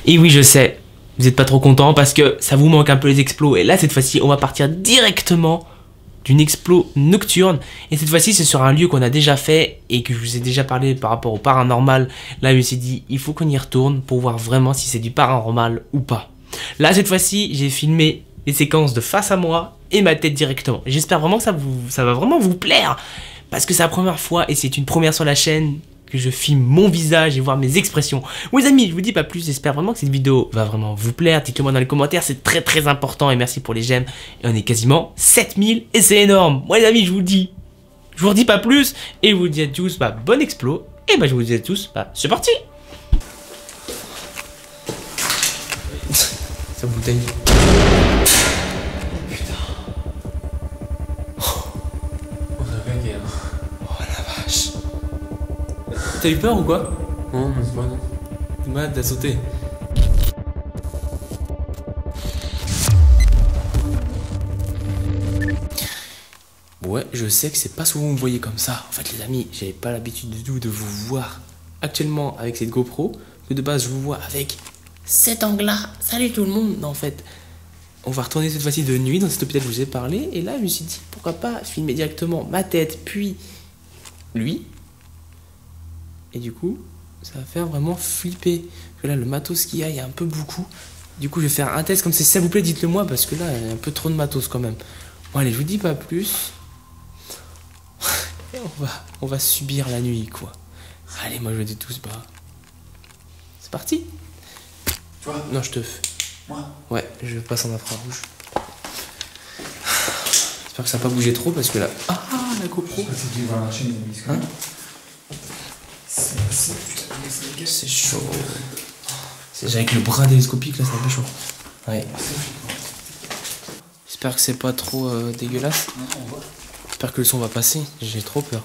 Et oui, je sais, vous n'êtes pas trop content parce que ça vous manque un peu les explos. Et là, cette fois-ci, on va partir directement d'une explo nocturne. Et cette fois-ci, c'est sur un lieu qu'on a déjà fait et que je vous ai déjà parlé par rapport au paranormal. Là, je me suis dit, il faut qu'on y retourne pour voir vraiment si c'est du paranormal ou pas. Là, cette fois-ci, j'ai filmé les séquences de face à moi et ma tête directement. J'espère vraiment que ça va vraiment vous plaire. Parce que c'est la première fois et c'est une première sur la chaîne que je filme mon visage et voir mes expressions. Bon les amis, je vous dis pas plus, j'espère vraiment que cette vidéo va vraiment vous plaire. Dites-le moi dans les commentaires, c'est très très important et merci pour les j'aime. Et on est quasiment 7000 et c'est énorme. Moi les amis, je vous redis pas plus et je vous dis à tous, bon explo. Et je vous dis à tous, c'est parti. Sa bouteille. T'as eu peur ou quoi? Non, mais c'est pas non. T'es malade, t'as sauté. Ouais, je sais que c'est pas souvent vous me voyez comme ça. En fait, les amis, j'avais pas l'habitude du tout de vous voir actuellement avec cette GoPro. Que de base, je vous vois avec cet angle-là. Salut tout le monde. Non, en fait, on va retourner cette fois-ci de nuit dans cet hôpital que je vous ai parlé. Et là, je me suis dit, pourquoi pas filmer directement ma tête, puis lui. Et du coup, ça va faire vraiment flipper. Parce que là, le matos qu'il y a, il y a un peu beaucoup. Du coup, je vais faire un test comme ça. Si ça vous plaît, dites-le moi. Parce que là, il y a un peu trop de matos quand même. Bon, allez, je vous dis pas plus. Et on va subir la nuit, quoi. Allez, moi, je vous dis tous, c'est parti. Toi? Non, je te... Moi? Ouais, je passe en infrarouge. J'espère que ça va pas bouger trop parce que là... Ah, la GoPro. Hein? C'est chaud. C'est avec le bras télescopique là, c'est un peu chaud. Ouais. J'espère que c'est pas trop dégueulasse. J'espère que le son va passer. J'ai trop peur.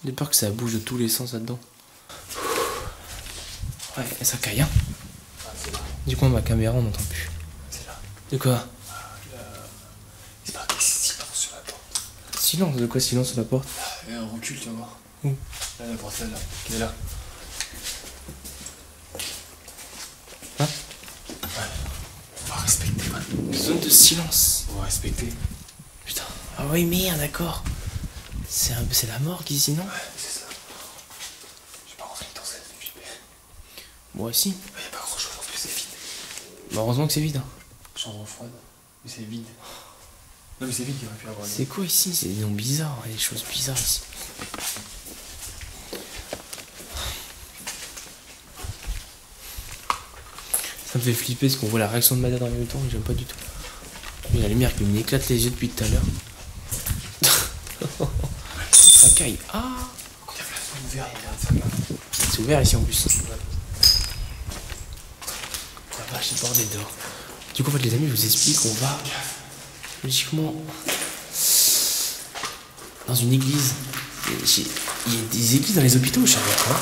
J'ai peur que ça bouge de tous les sens là-dedans. Ouais, ça caille hein. Du coup, ma caméra on n'entend plus. C'est là. De quoi? C'est pas silence sur la porte. Silence, de quoi silence sur la porte? Il y a un recul, tu vas voir. Où? Là, la porte là, qui est là. Hein? Ouais. On va respecter, man. Zone de silence. On va respecter. Putain. Ah oui, merde, d'accord. C'est la mort ici, non? Ouais, c'est ça. Je vais pas rentrer dans cette flippée. Moi aussi. Il y a pas grand chose en plus, c'est vide. Heureusement que c'est vide. Hein. Chambre froide, mais c'est vide. Non, mais c'est vide, il aurait pu avoir. C'est quoi ici? C'est des noms bizarres, des choses bizarres ici. Ça me fait flipper parce qu'on voit la réaction de ma tête en même temps et j'aime pas du tout. Il y a la lumière qui m'éclate les yeux depuis tout à l'heure. Ça caille. Ah! Il y a plein de ouvert, regarde ça là. C'est ouvert ici en plus. La vache, c'est bordé dehors. Du coup, en fait, les amis, je vous explique, on va logiquement dans une église. Il y a des églises dans les hôpitaux, je savais pas.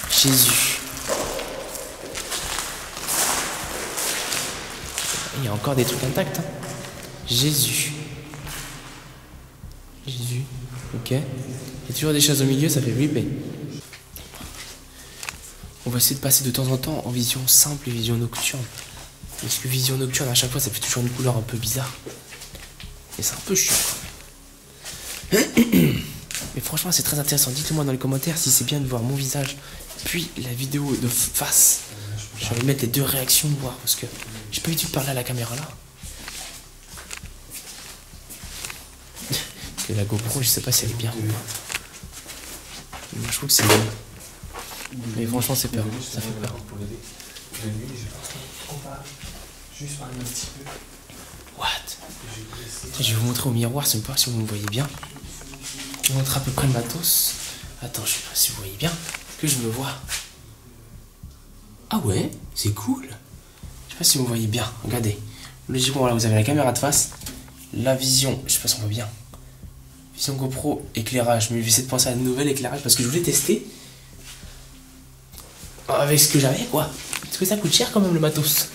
Jésus. Il y a encore des trucs intacts. Hein. Jésus. Jésus. Ok. Il y a toujours des choses au milieu, ça fait flipper. On va essayer de passer de temps en temps en vision simple et vision nocturne. Parce que vision nocturne, à chaque fois, ça fait toujours une couleur un peu bizarre. Et c'est un peu chiant quand même. Mais franchement, c'est très intéressant. Dites-moi dans les commentaires si c'est bien de voir mon visage, puis la vidéo de face. Je vais mettre les deux réactions, voir, parce que j'ai pas eu de parler à la caméra là. Parce que la GoPro, je sais pas si elle est bien ou pas. Moi, je trouve que c'est bien. Mais franchement, c'est peur. Ça fait peur. Juste parler un petit peu. What? Je vais vous montrer au miroir, c'est pas si vous me voyez bien. Je vais vous montrer à peu près le matos. Attends, je sais pas si vous voyez bien. Que je me vois. Ah ouais, c'est cool. Je sais pas si vous voyez bien. Regardez. Logiquement, voilà, vous avez la caméra de face. La vision, je sais pas si on voit bien. Vision GoPro, éclairage. Mais je vais essayer de penser à un nouvel éclairage parce que je voulais tester. Avec ce que j'avais, quoi. Parce que ça coûte cher quand même le matos.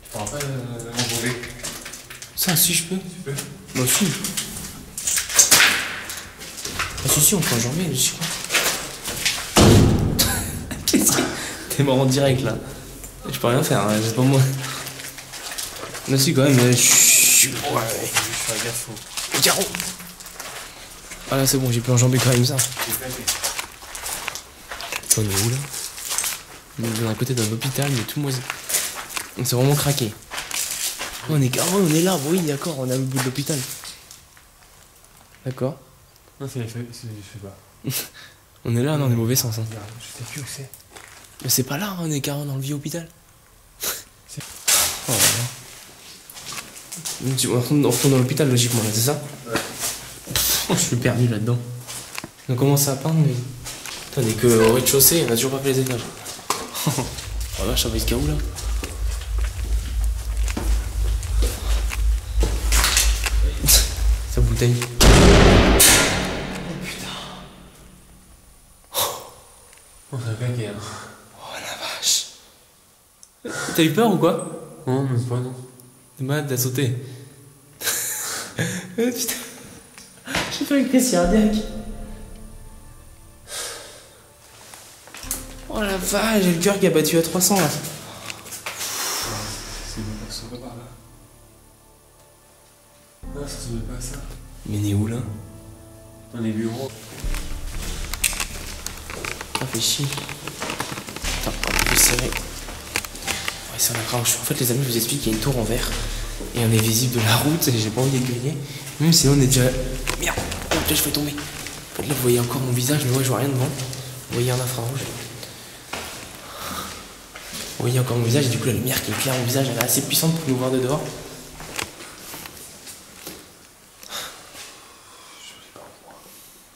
Tu pourras pas m'envoler. Ça, si je peux. Tu peux. Moi aussi. Ah si si, on peut enjamber, je sais pas. Qu'est-ce que... T'es mort en direct là. Je peux rien faire, hein, c'est pas moi. Là si quand même, je suis... Ouais. Je fais la gaffe au... Carreau. Ah là c'est bon, j'ai pu enjamber quand même ça. On est où là? On est à côté d'un hôpital, mais tout moisi. On s'est vraiment craqué. On est carré, on est là, oui d'accord, on est au bout de l'hôpital. D'accord. Non, je sais pas. On est là dans les mauvais sens. Hein. Regarde, je sais plus où c'est. Mais c'est pas là, hein, on est carrément dans le vieux hôpital. Oh là là. On retourne dans l'hôpital logiquement là, c'est ça? Ouais. Oh, je suis perdu là-dedans. On commence à peindre, mais... Putain, on est que au rez-de-chaussée, on a toujours pas fait les étages. Oh vache, ça va jusqu'à où là? Sa bouteille. On s'est claqué, hein. Oh la vache. T'as eu peur ou quoi? Non, mais pas, non. T'es malade, t'as sauté. Putain. J'ai fait une crise cardiaque. Oh la vache, j'ai le cœur qui a battu à 300 là. C'est bon, ça se voit par là. Non, ça se voit pas ça. Mais on est où là? Dans les bureaux. Ça fait chier. Attends, un peu plus serré. Ouais, c'est un accroche. En fait, les amis, je vous explique qu'il y a une tour en verre. Et on est visible de la route, et j'ai pas envie de griller. Même si on est déjà. Merde! Oh putain, je vais tomber. En fait, là, vous voyez encore mon visage, mais moi, je vois rien devant. Vous voyez un infrarouge. Vous voyez encore mon visage, et du coup, la lumière qui éclaire mon visage, elle est assez puissante pour nous voir de dehors.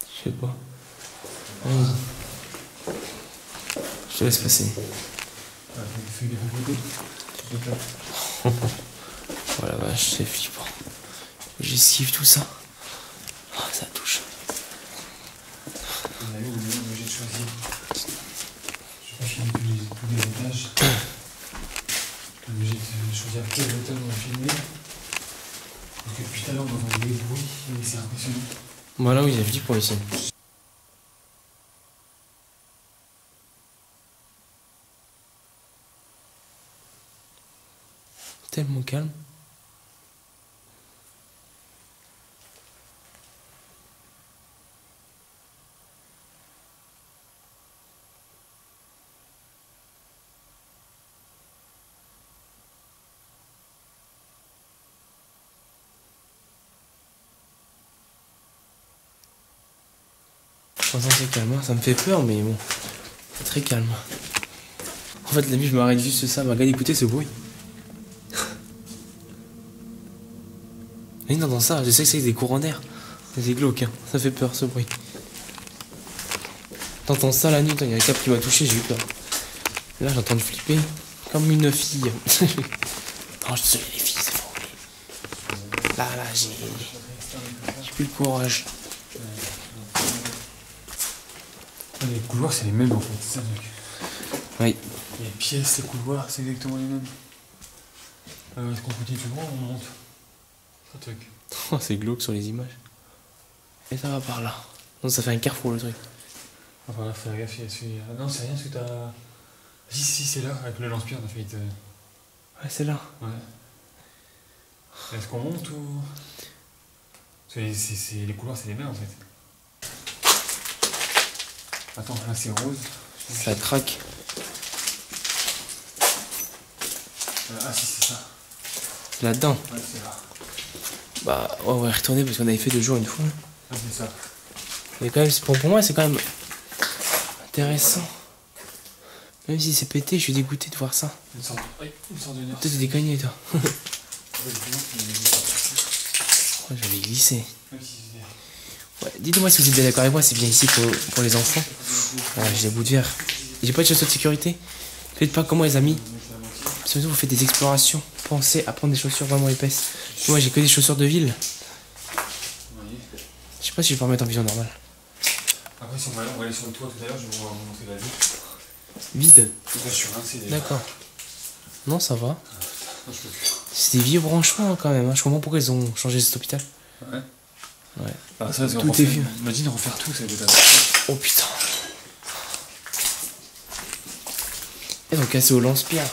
Je sais pas. Je te laisse passer. Ah, fais gaffe à côté. Oh la vache, c'est flippant. J'esquive tout ça. Oh, ça touche. On a vu, on est obligé de choisir. Je vais filmer tous les étages. On est obligé de choisir quel étage on va filmer. Parce que depuis tout à l'heure, on entend des bruits et c'est impressionnant. Voilà, oui, j'ai dit pour ici. Tellement calme. Franchement, c'est calme, hein. Ça me fait peur, mais bon, c'est très calme. En fait, la vie, je m'arrête juste ça. Bah, regarde, écoutez ce bruit. Mais dans ça, je sais que c'est des courants d'air. C'est glauque, hein. Ça fait peur ce bruit. T'entends ça la nuit, il y a un câble qui m'a touché, j'ai eu peur. Là, j'ai entendu flipper comme une fille. Non, je te les filles, c'est pas horrible. Là, j'ai plus le courage. Les couloirs, c'est les mêmes en fait, c'est ça le truc. Oui. Les pièces, les couloirs, c'est exactement les mêmes. Est-ce qu'on continue tout droit ou on monte? Ce truc. Oh, c'est glauque sur les images. Et ça va par là. Non, ça fait un carrefour le truc. Enfin là, faut faire gaffe, non, c'est rien parce que t'as. Si, c'est là, avec le lance-pierre, t'as failli te. Ouais, c'est là. Ouais. Est-ce qu'on monte ou. Parce que les couloirs, c'est les mêmes en fait. Attends, là c'est rose. Ça craque. Ah si, c'est ça. Là-dedans. Ouais, c'est là. Bah, on va y retourner parce qu'on avait fait 2 jours une fois. Ah, c'est ça. Mais quand même, pour moi, c'est quand même intéressant. Même si c'est pété, je suis dégoûté de voir ça. Une sorte de nerf. Toi, t'es déconné, toi. Ouais, Oh, j'avais glissé. même si c'est. Ouais, dites-moi si vous êtes bien d'accord avec moi, c'est bien ici pour les enfants. Ouais, j'ai des bouts de verre. J'ai pas de chaussures de sécurité. Faites pas comme moi, les amis. Surtout, vous faites des explorations. Pensez à prendre des chaussures vraiment épaisses. Moi, j'ai que des chaussures de ville. Je sais pas si je peux remettre en vision normale. Après, si on va aller sur le toit tout à l'heure, je vais vous montrer la vue. Vide. Tout ça, je suis rincé déjà. D'accord. Non, ça va. Non, je peux plus. C'est des vieux branchements quand même. Hein. Je comprends pourquoi ils ont changé cet hôpital. Ouais. Ouais. Ah, ça, c'est Tout est vieux. Imagine refaire tout, ça va être. Oh putain. Ils ont cassé au lance-pierre.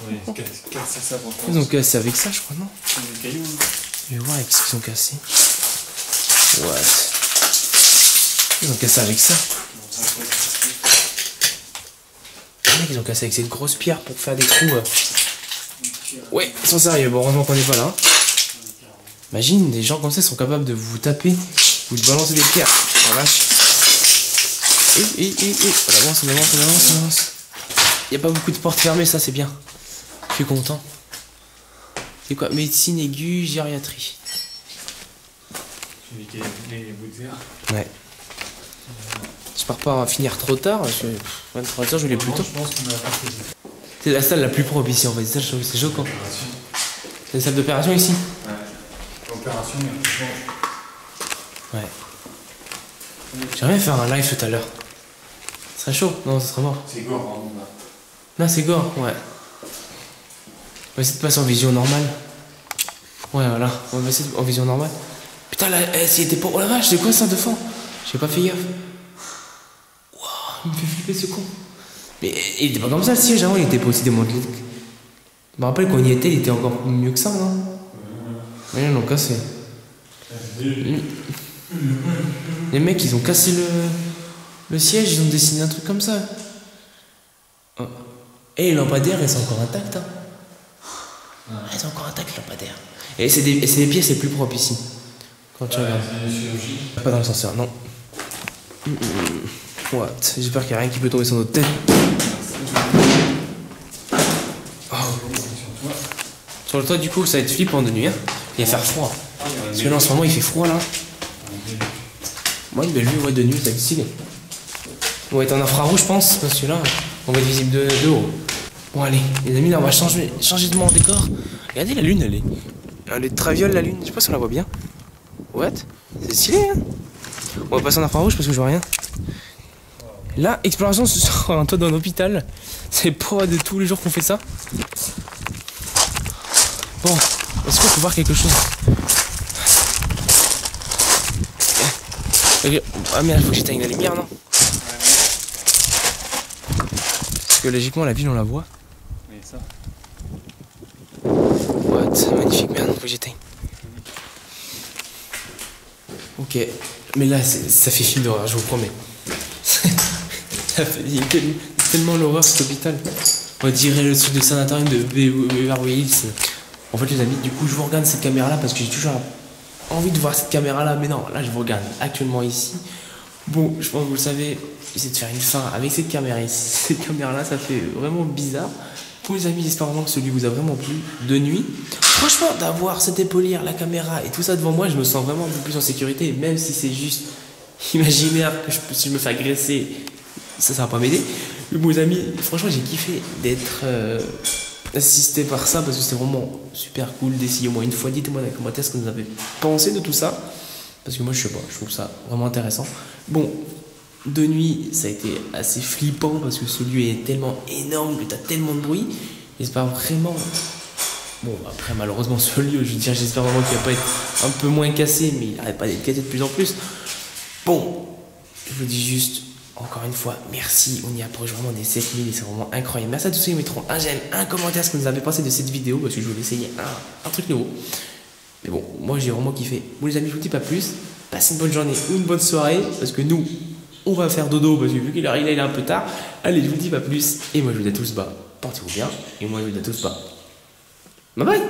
Ouais, casser ça pour Ils ont cassé avec ça, je crois, non? des cailloux. Je vais voir avec ce qu'ils ont cassé. What? Ils ont cassé avec ça. Les mecs, ils ont cassé avec cette grosse pierre pour faire des trous. Ouais, ils sont sérieux. Bon, heureusement qu'on n'est pas là. Imagine, des gens comme ça sont capables de vous taper, vous de balancer des pierres. Oh vache. On avance, on avance, on avance, on avance. Il n'y a pas beaucoup de portes fermées, ça c'est bien. Je suis content. C'est quoi? Médecine aiguë, gériatrie. J'ai mis les bouts de verre. Ouais. J'espère pas finir trop tard, parce que 23h je l'ai plus tôt. Je pense qu'on a pas fait. C'est la salle la plus propre ici en fait, c'est ça, c'est choquant. C'est une salle d'opération ici? Ouais. L'opération, il y a Ouais. J'aimerais bien faire un live tout à l'heure. Ce serait chaud? Non, ce serait mort. C'est gore, hein. Là c'est gore, ouais. On va essayer de passer en vision normale. Ouais, voilà, on va essayer en vision normale. Putain, là, s'il était pas. Oh la vache, c'est quoi ça de fond? J'ai pas fait gaffe. Wouah, il me fait flipper ce con. Mais il était pas comme ça le siège avant, il était pas aussi démantelé. Je me rappelle quand on y était, il était encore mieux que ça, non? Ouais, ils l'ont cassé. Les mecs, ils ont cassé le siège, ils ont dessiné un truc comme ça. Oh. Et les lampadaires, elles sont encore intactes. Hein. Elles sont encore intactes, les lampadaires. Et c'est des pièces les plus propres ici. Quand tu regardes. Pas dans l'ascenseur, non. What? J'espère qu'il n'y a rien qui peut tomber sur notre tête. Oh. Sur le toit, du coup, ça va être flippant de nuit. Hein. Il va faire froid. Parce que là, en ce moment, il fait froid là. Moi, une belle vue, ouais, de nuit, ça va être stylé. On va être en infrarouge, je pense, parce que là, on va être visible de haut. Bon, allez, les amis, là, on va changer de mon décor. Regardez, la lune, elle est traviole, la lune. Je sais pas si on la voit bien. What? C'est stylé, hein? On va passer en infrarouge parce que je vois rien. Là, exploration sur un toit d'un hôpital. C'est pas de tous les jours qu'on fait ça. Bon, est-ce qu'on peut voir quelque chose? Ah merde, faut que j'éteigne la lumière, non? Parce que logiquement, la ville, on la voit. Oui, ça. What? Magnifique, merde, faut que j'éteigne. Ok, mais là, ça fait film d'horreur, je vous promets. Ça fait tellement l'horreur cet hôpital. On dirait le truc de sanatorium de Beverly Hills. En fait, les amis, du coup, je vous regarde cette caméra-là parce que j'ai toujours envie de voir cette caméra-là. Mais non, là, je vous regarde actuellement ici. Bon, je pense que vous le savez, j'essaie de faire une fin avec cette caméra ici. Cette caméra-là, ça fait vraiment bizarre. Pour les amis, j'espère vraiment que celui vous a vraiment plu de nuit. Franchement, d'avoir cette épaulière, la caméra et tout ça devant moi, je me sens vraiment un peu plus en sécurité. Même si c'est juste imaginaire que si je me fais agresser, ça va pas m'aider. Mais bon, les amis, franchement, j'ai kiffé d'être assisté par ça parce que c'est vraiment super cool d'essayer au moins une fois. Dites-moi dans les commentaires ce que vous avez pensé de tout ça. Parce que moi, je sais pas, je trouve ça vraiment intéressant. Bon, de nuit, ça a été assez flippant parce que ce lieu est tellement énorme que tu as tellement de bruit. J'espère vraiment. Bon, après, malheureusement, ce lieu, je veux dire, j'espère vraiment qu'il va pas être un peu moins cassé, mais il n'arrête pas d'être cassé de plus en plus. Bon, je vous dis juste, encore une fois, merci. On y approche vraiment des 7000 et c'est vraiment incroyable. Merci à tous ceux qui mettront un j'aime, un commentaire ce que vous avez pensé de cette vidéo parce que je voulais essayer un truc nouveau. Mais bon, moi j'ai vraiment kiffé. Bon, les amis, je vous dis pas plus. Passez une bonne journée ou une bonne soirée parce que nous, on va faire dodo parce que vu qu'il est un peu tard. Allez, je vous dis pas plus. Et moi, je vous dis à tous, portez-vous bien. Et moi, je vous dis à tous, bye bye.